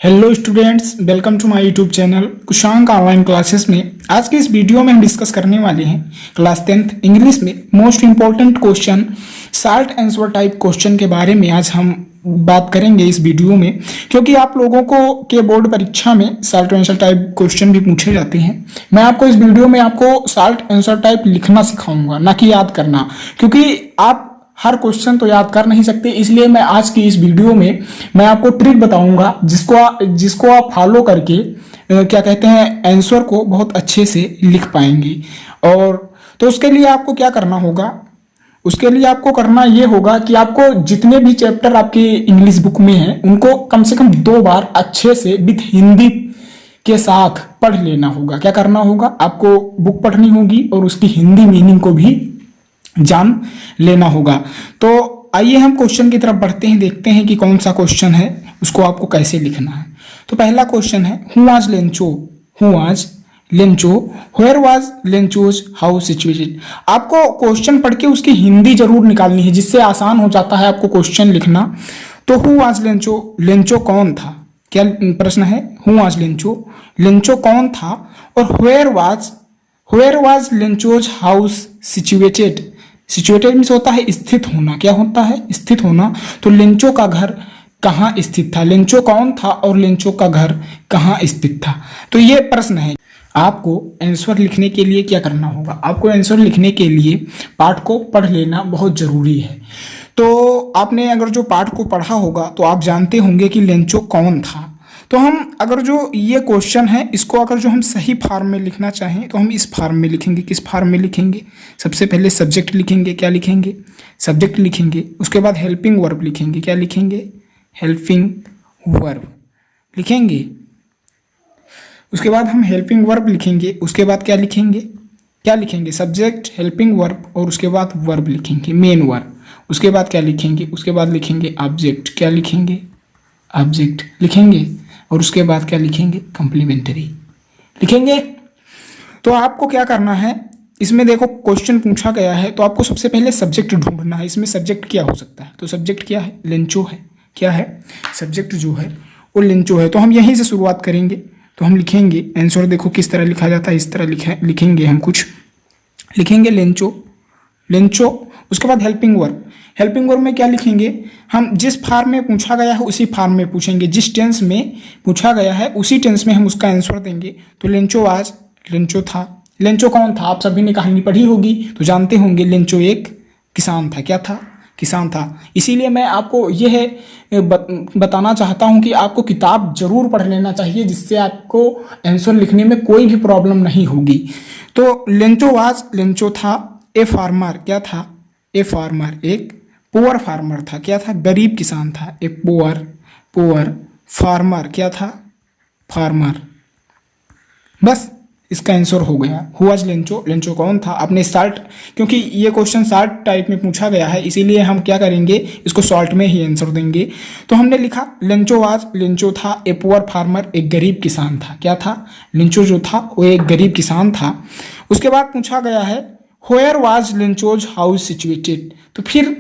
Hello students, welcome to my YouTube channel Kushank online classes में। आज के इस वीडियो में हम डिस्कस करने वाले हैं क्लास 10th इंग्लिश में most important question, short answer type question के बारे में आज हम बात करेंगे इस वीडियो में, क्योंकि आप लोगों को के बोर्ड परीक्षा में शॉर्ट आंसर टाइप क्वेश्चन भी पूछे जाते हैं। मैं आपको इस वीडियो में आपको शॉर्ट आंसर टाइप लिखना सिखाऊंगा, ना कि याद करना, क्योंकि आप हर क्वेश्चन तो याद कर नहीं सकते। इसलिए मैं आज की इस वीडियो में मैं आपको ट्रिक बताऊंगा जिसको आप फॉलो करके क्या कहते हैं आंसर को बहुत अच्छे से लिख पाएंगे। और तो उसके लिए आपको क्या करना होगा, उसके लिए आपको करना ये होगा कि आपको जितने भी चैप्टर आपके इंग्लिश बुक में हैं उनको कम से कम 2 बार अच्छे से विथ हिंदी के साथ पढ़ लेना होगा। क्या करना होगा, आपको बुक पढ़नी होगी और उसकी हिंदी मीनिंग को भी जान लेना होगा। तो आइए हम क्वेश्चन की तरफ बढ़ते हैं, देखते हैं कि कौन सा क्वेश्चन है, उसको आपको कैसे लिखना है। तो पहला क्वेश्चन है who was Lencho, who was Lencho, where was Lencho's house situated. आपको क्वेश्चन पढ़ के उसकी हिंदी जरूर निकालनी है, जिससे आसान हो जाता है आपको क्वेश्चन लिखना। तो हु वाज लेंचो, लेंचो कौन था, क्या प्रश्न है, हु वाज लेंचो, लेंचो कौन था, और where was Lencho's house situated. Situated means होता है स्थित होना, क्या होता है, स्थित होना। तो लेंचो का घर कहाँ स्थित था, लेंचो कौन था और लेंचो का घर कहाँ स्थित था। तो ये प्रश्न है। आपको आंसर लिखने के लिए क्या करना होगा, आपको आंसर लिखने के लिए पाठ को पढ़ लेना बहुत जरूरी है। तो आपने अगर जो पाठ को पढ़ा होगा तो आप जानते होंगे कि लेंचो कौन था। तो हम अगर जो ये क्वेश्चन है इसको अगर जो हम सही फॉर्म में लिखना चाहें तो हम इस फॉर्म में लिखेंगे। किस फॉर्म में लिखेंगे, सबसे पहले सब्जेक्ट लिखेंगे, क्या लिखेंगे, सब्जेक्ट लिखेंगे। उसके बाद हेल्पिंग वर्ब लिखेंगे, क्या लिखेंगे, हेल्पिंग वर्ब लिखेंगे। उसके बाद हम हेल्पिंग वर्ब लिखेंगे, उसके बाद क्या लिखेंगे, क्या लिखेंगे, सब्जेक्ट, हेल्पिंग वर्ब, और उसके बाद वर्ब लिखेंगे, मेन वर्ब। उसके बाद क्या लिखेंगे, उसके बाद लिखेंगे ऑब्जेक्ट, क्या लिखेंगे, ऑब्जेक्ट लिखेंगे। और उसके बाद क्या लिखेंगे, कॉम्प्लीमेंट्री लिखेंगे। तो आपको क्या करना है, इसमें देखो क्वेश्चन पूछा गया है तो आपको सबसे पहले सब्जेक्ट ढूंढना है। इसमें सब्जेक्ट क्या हो सकता है, तो सब्जेक्ट क्या है, लेंचो है। क्या है, सब्जेक्ट जो है वो लेंचो है। तो हम यहीं से शुरुआत करेंगे। तो हम लिखेंगे आंसर, देखो किस तरह लिखा जाता है, इस तरह लिखेंगे। हम कुछ लिखेंगे लेंचो, लेंचो। उसके बाद हेल्पिंग वर्ब, हेल्पिंग वर्ब में क्या लिखेंगे, हम जिस फॉर्म में पूछा गया है उसी फॉर्म में पूछेंगे, जिस टेंस में पूछा गया है उसी टेंस में हम उसका आंसर देंगे। तो लेंचो आज, लेंचो था, लेंचो कौन था, आप सभी ने कहानी पढ़ी होगी तो जानते होंगे लेंचो एक किसान था। क्या था, किसान था। इसीलिए मैं आपको यह बताना चाहता हूं कि आपको किताब जरूर पढ़ लेना चाहिए, जिससे आपको आंसर लिखने में कोई भी प्रॉब्लम नहीं होगी। तो लेंचो आज, लेंचो था ए फार्मर, क्या था, ए फार्मर एक पुअर फार्मर था, क्या था, गरीब किसान था। ए पुअर फार्मर क्या था, फार्मर। बस इसका आंसर हो गया। हु वाज लेंचो, लेंचो कौन था। आपने शॉर्ट, क्योंकि ये क्वेश्चन शॉर्ट टाइप में पूछा गया है इसीलिए हम क्या करेंगे, इसको शॉर्ट में ही आंसर देंगे। तो हमने लिखा लेंचो वाज, लेंचो था ए पुअर फार्मर, एक गरीब किसान था। क्या था, लेंचो जो था वो एक गरीब किसान था। उसके बाद पूछा गया है where was Lencho's house situated. तो फिर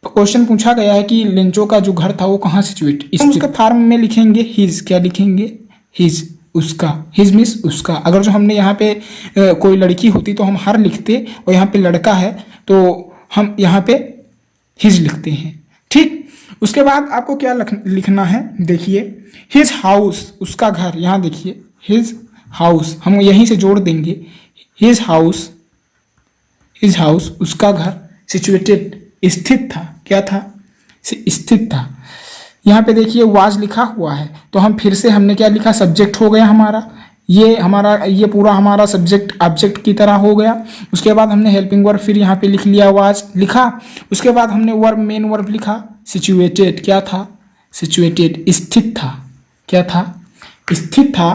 क्वेश्चन पूछा गया है कि लेंचो का जो घर था वो कहाँ सिचुएट, उसके फॉर्म में लिखेंगे हिज, क्या लिखेंगे, हिज, उसका, हिज मिस उसका। अगर जो हमने यहाँ पे कोई लड़की होती तो हम हर लिखते, और यहाँ पे लड़का है तो हम यहाँ पे हिज लिखते हैं, ठीक। उसके बाद आपको क्या लिखना है, देखिए हिज हाउस, उसका घर, यहाँ देखिए हिज हाउस, हम यहीं से जोड़ देंगे, हिज हाउस, हिज हाउस उसका घर, सिचुएटेड स्थित था, क्या था, स्थित था। यहाँ पे देखिए वाज लिखा हुआ है तो हम फिर से हमने क्या लिखा, सब्जेक्ट हो गया हमारा, ये पूरा हमारा सब्जेक्ट ऑब्जेक्ट की तरह हो गया। उसके बाद हमने हेल्पिंग वर्ब फिर यहाँ पे लिख लिया, वाज लिखा। उसके बाद हमने वर्ब, मेन वर्ब लिखा, सिचुएटेड क्या था, सिचुएटेड स्थित था, क्या था, स्थित था।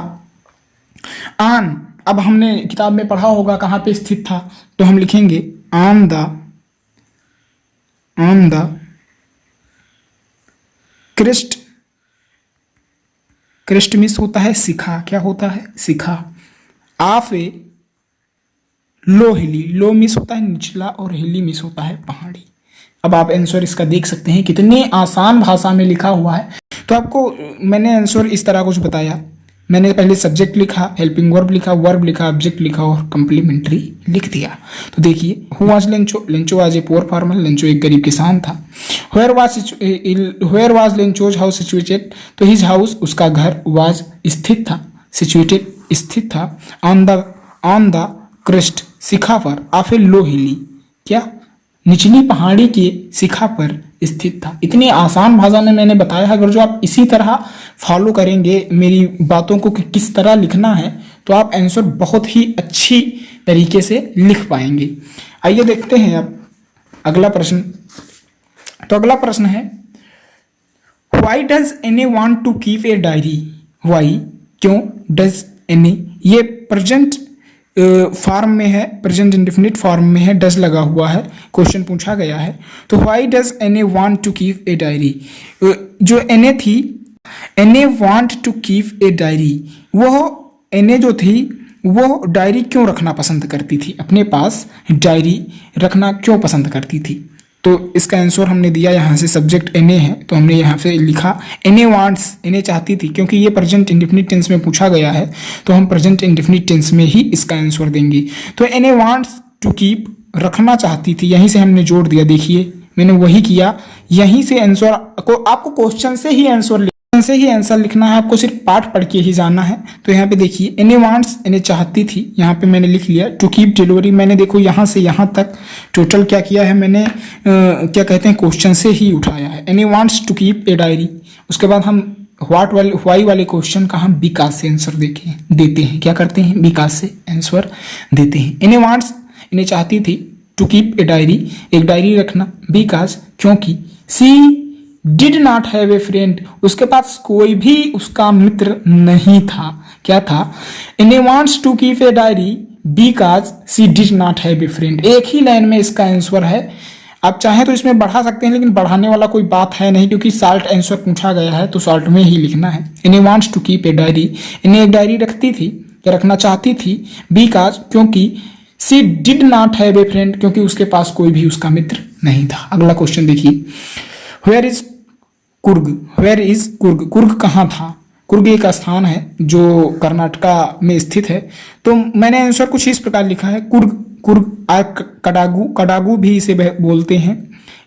आन, अब हमने किताब में पढ़ा होगा कहाँ पे स्थित था, तो हम लिखेंगे on the crest, crest means होता है शिखा, क्या होता है, शिखा। ऑफ ए लो हिली, लो मिस होता है निचला और हिली मिस होता है पहाड़ी। अब आप आंसर इसका देख सकते हैं कितने आसान भाषा में लिखा हुआ है। तो आपको मैंने आंसर इस तरह कुछ बताया। मैंने पहले सब्जेक्ट लिखा, हेल्पिंग वर्ब लिखा, ऑब्जेक्ट लिखा और कंप्लीमेंट्री लिख दिया। तो देखिए, who was Lencho, Lencho was a poor farmer, Lencho एक गरीब किसान था। Where was Lencho's house situated, तो हिज हाउस उसका घर, वाज स्थित था, सिचुएटेड स्थित था, ऑन द क्रेस्ट शिखा पर, ऑफ ए लो हिली, क्या निचली पहाड़ी के शिखा पर स्थित था। इतनी आसान भाषा में मैंने बताया है। अगर जो आप इसी तरह फॉलो करेंगे मेरी बातों को कि किस तरह लिखना है, तो आप आंसर बहुत ही अच्छी तरीके से लिख पाएंगे। आइए देखते हैं अब अगला प्रश्न। तो अगला प्रश्न है, why does Anne want to keep a diary? Why, क्यों, डज एनी, ये प्रेजेंट फॉर्म में है, प्रेजेंट इंडेफिनिट फॉर्म में है, डज लगा हुआ है, क्वेश्चन पूछा गया है। तो why does Anne want to keep a diary, जो एने थी, Anne want to keep a diary, वह एने जो थी वो डायरी क्यों रखना पसंद करती थी, अपने पास डायरी रखना क्यों पसंद करती थी? तो इसका आंसर हमने दिया, यहाँ से सब्जेक्ट एने है तो हमने यहाँ से लिखा एने वांट्स, एने चाहती थी, क्योंकि ये प्रेजेंट इंडेफिनिट टेंस में पूछा गया है तो हम प्रेजेंट इंडेफिनिट टेंस में ही इसका आंसर देंगे। तो एने वांट्स टू कीप, रखना चाहती थी, यहीं से हमने जोड़ दिया। देखिए मैंने वही किया, यहीं से आंसर को, आपको क्वेश्चन से ही आंसर लिखना है, आपको सिर्फ पाठ पढ़ के ही जाना है। तो यहाँ पे देखिए, एने वांट्स, एने चाहती थी, यहाँ पे मैंने लिख लिया। टू कीप डिलीवरी, मैंने देखो यहाँ से यहाँ तक टोटल क्या किया है, मैंने क्या कहते हैं क्वेश्चन से ही उठाया है। Anne wants to keep a diary, उसके बाद हम व्हाई वाले क्वेश्चन का हम बिकॉज से आंसर देते हैं। क्या करते हैं, बिकॉज से आंसर देते हैं। एने वांट्स, इन्हें चाहती थी, टू कीप ए डायरी, एक डायरी रखना, बिकॉज, क्योंकि, she did not have a friend, उसके पास कोई भी उसका मित्र नहीं था। क्या था, Anne wants to keep a diary because she did not have a friend. एक ही लाइन में इसका आंसर है, आप चाहें तो इसमें बढ़ा सकते हैं, लेकिन बढ़ाने वाला कोई बात है नहीं, क्योंकि शॉर्ट आंसर पूछा गया है तो शॉर्ट में ही लिखना है। Anne wants to keep a diary, इन्हें एक डायरी रखती थी या रखना चाहती थी, बिकॉज, क्योंकि, she did not have a friend, क्योंकि उसके पास कोई भी उसका मित्र नहीं था। अगला क्वेश्चन देखिए, where is Coorg, where is Coorg, Coorg कहाँ था? कुर्ग एक स्थान है जो कर्नाटका में स्थित है। तो मैंने आंसर कुछ इस प्रकार लिखा है, कडागू, कडागू भी इसे बोलते हैं,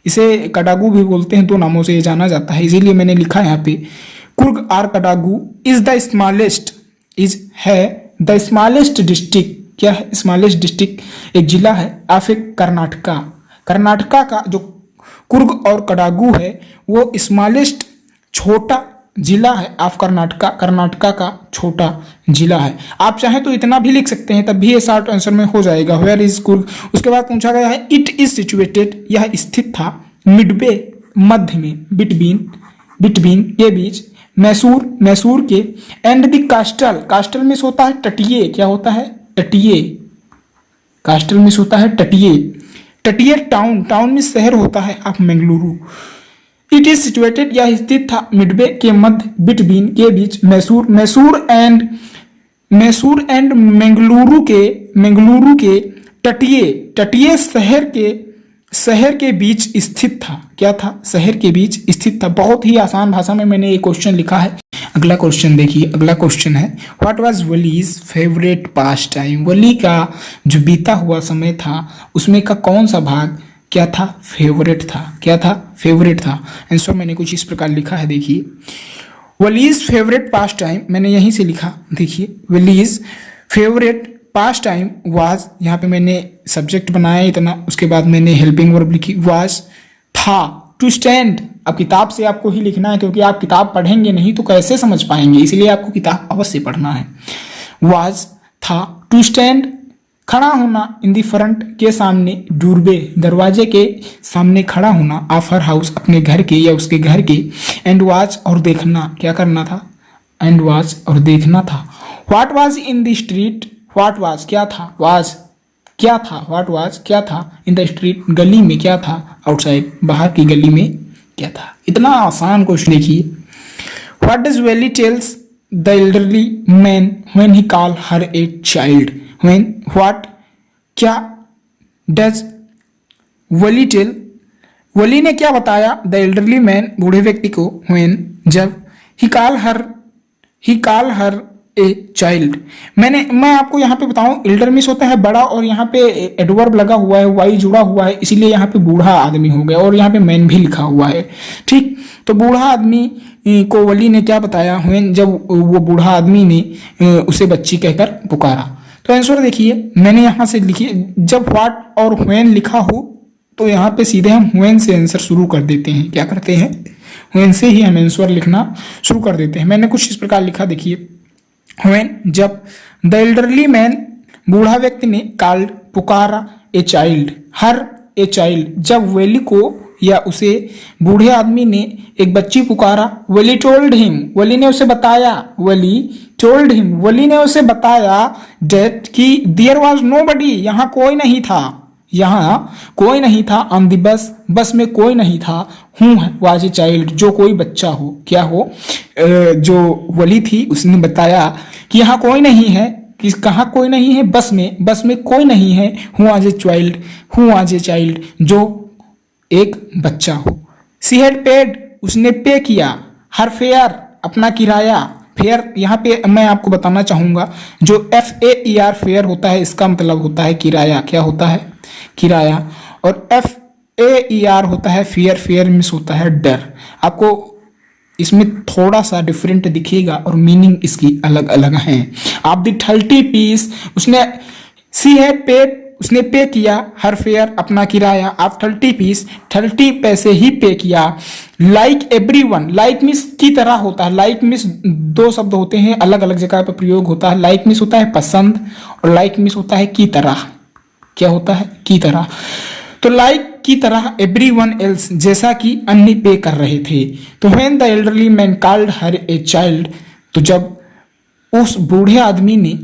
इसे कडागू भी बोलते हैं, दो नामों से ये जाना जाता है, इसीलिए मैंने लिखा है यहाँ पे Coorg or Kodagu is the smallest, is है द स्मॉलेस्ट डिस्ट्रिक्ट, क्या है, स्मॉलेस्ट डिस्ट्रिक्ट एक जिला है, ऑफ ए कर्नाटका, कर्नाटका का जो कुर्ग और कडागू है वो स्मॉलेस्ट छोटा जिला है ऑफ कर्नाटका, कर्नाटका का छोटा जिला है। आप चाहें तो इतना भी लिख सकते हैं, तब भी ये शॉर्ट आंसर में हो जाएगा, वेयर इज कुर्ग। उसके बाद पूछा गया है, इट इज सिचुएटेड, यह स्थित था, मिडवे मध्य में, बिटवीन के बीच, मैसूर के, एंड द कास्टल, कास्टल में होता है तटीय, क्या होता है, तटीय, कास्टल में होता है तटीय, तटीय टाउन, टाउन में शहर होता है of Mangaluru. It is situated, यह स्थित था, मिडवे के मध्य, बिटवीन के बीच, मैसूर एंड मंगलुरु के तटीय शहर के बीच स्थित था। क्या था, शहर के बीच स्थित था। बहुत ही आसान भाषा में मैंने ये क्वेश्चन लिखा है। अगला क्वेश्चन देखिए, अगला क्वेश्चन है, what was Wali's favourite pastime? Wali का जो बीता हुआ समय था उसमें का कौन सा भाग क्या था, फेवरेट था, क्या था, फेवरेट था। आंसर मैंने कुछ इस प्रकार लिखा है, देखिए, वलीज फेवरेट पास टाइम, मैंने यहीं से लिखा, देखिए, वलीज फेवरेट पास टाइम वाज, यहाँ पे मैंने सब्जेक्ट बनाया इतना, उसके बाद मैंने हेल्पिंग वर्ब लिखी, वाज, था, टू स्टैंड। अब किताब से आपको ही लिखना है, क्योंकि आप किताब पढ़ेंगे नहीं तो कैसे समझ पाएंगे, इसलिए आपको किताब अवश्य पढ़ना है। वाज, था, टू स्टैंड, खड़ा होना, इन दी फ्रंट, के सामने, डूरबे, दरवाजे के सामने खड़ा होना, ऑफ हर हाउस, अपने घर के या उसके घर के, एंड वॉच, और देखना, क्या करना था, एंड वॉच, और देखना था। What was in the street, what was, क्या था, वाज, क्या था, व्हाट वाज, क्या था, इन द स्ट्रीट, गली में, क्या था, आउटसाइड, बाहर की गली में क्या था। इतना आसान क्वेश्चन देखिए, what does valley tells the elderly man when he call her a child? When, what, क्या, डज वली टेल, वली ने क्या बताया द एल्डरली मैन, बूढ़े व्यक्ति को, व्हेन, जब, ही कॉल हर ए चाइल्ड। मैं आपको यहाँ पे बताऊं, एल्डर होता है बड़ा, और यहाँ पे एडवर्ब लगा हुआ है, वाई जुड़ा हुआ है, इसीलिए यहाँ पे बूढ़ा आदमी हो गया, और यहाँ पे मैन भी लिखा हुआ है। ठीक, तो बूढ़ा आदमी को वली ने क्या बताया, व्हेन, जब वो बूढ़ा आदमी ने उसे बच्ची कहकर पुकारा। तो आंसर देखिए, मैंने यहाँ से लिखी, जब व्हाट और व्हेन लिखा हो तो यहाँ पे सीधे हम व्हेन से आंसर शुरू कर देते हैं। क्या करते हैं, व्हेन से ही हम आंसर लिखना शुरू कर देते हैं। मैंने कुछ इस प्रकार लिखा, देखिए, व्हेन, जब, द एल्डरली मैन, बूढ़ा व्यक्ति ने, कॉल्ड, पुकारा, a child, her a child, जब वेली को या उसे बूढ़े आदमी ने एक बच्ची पुकारा, वली टोल्ड हिम, वली ने उसे बताया, वली टोल्ड हिम, वली ने उसे बताया, डेट, कि देयर वाज नोबडी, यहाँ कोई नहीं था, यहाँ कोई नहीं था, ऑन द बस, बस में कोई नहीं था, हूँ वाज ए चाइल्ड, जो कोई बच्चा हो, क्या हो, जो वली थी उसने बताया कि यहाँ कोई नहीं है, कि कहाँ कोई नहीं है, बस में कोई नहीं है, हूँ आज ए चाइल्ड, हूँ आज ए चाइल्ड, जो एक बच्चा हो। सी हैड पेड, उसने पे किया, हर फेयर, अपना किराया, फेयर यहाँ पे मैं आपको बताना चाहूंगा, जो FAER फेयर होता है, इसका मतलब होता है किराया। क्या होता है, किराया। और FAER होता है फेयर, फेयर मीन्स होता है डर। आपको इसमें थोड़ा सा डिफरेंट दिखेगा और मीनिंग इसकी अलग अलग है। आप दी 30 पीस, उसने, सी हैड पेड, उसने पे किया, हर फेयर, अपना किराया, आप 30 पीस, 30 पैसे ही पे किया, लाइक एवरीवन, लाइक मीन्स की तरह होता है, लाइक मीन्स दो शब्द होते हैं, अलग अलग जगह पर प्रयोग होता है। लाइक मीन्स होता है पसंद, और लाइक मीन्स होता है की तरह। क्या होता है, की तरह। तो लाइक की तरह, एवरीवन एल्स, जैसा कि अन्य पे कर रहे थे। तो when the elderly man called her a child, तो जब उस बूढ़े आदमी ने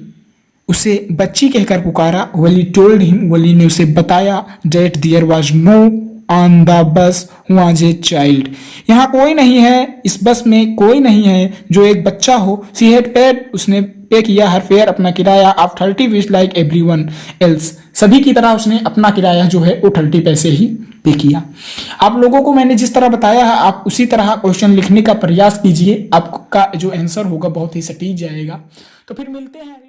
उसे बच्ची कहकर पुकारा, वली टोल्ड हिम, वली ने उसे बताया, that there was no on the bus was a child, यहाँ कोई नहीं है, इस बस में कोई नहीं है, जो एक बच्चा हो। सी हैड पेड, उसने पे किया, हर फेयर, अपना किराया, आप 30 पीस, लाइक एवरीवन एल्स, सभी की तरह उसने अपना किराया जो है वो 30 पैसे ही पे किया। आप लोगों को मैंने जिस तरह बताया है, आप उसी तरह क्वेश्चन लिखने का प्रयास कीजिए, आपका जो आंसर होगा बहुत ही सटीक जाएगा। तो फिर मिलते हैं।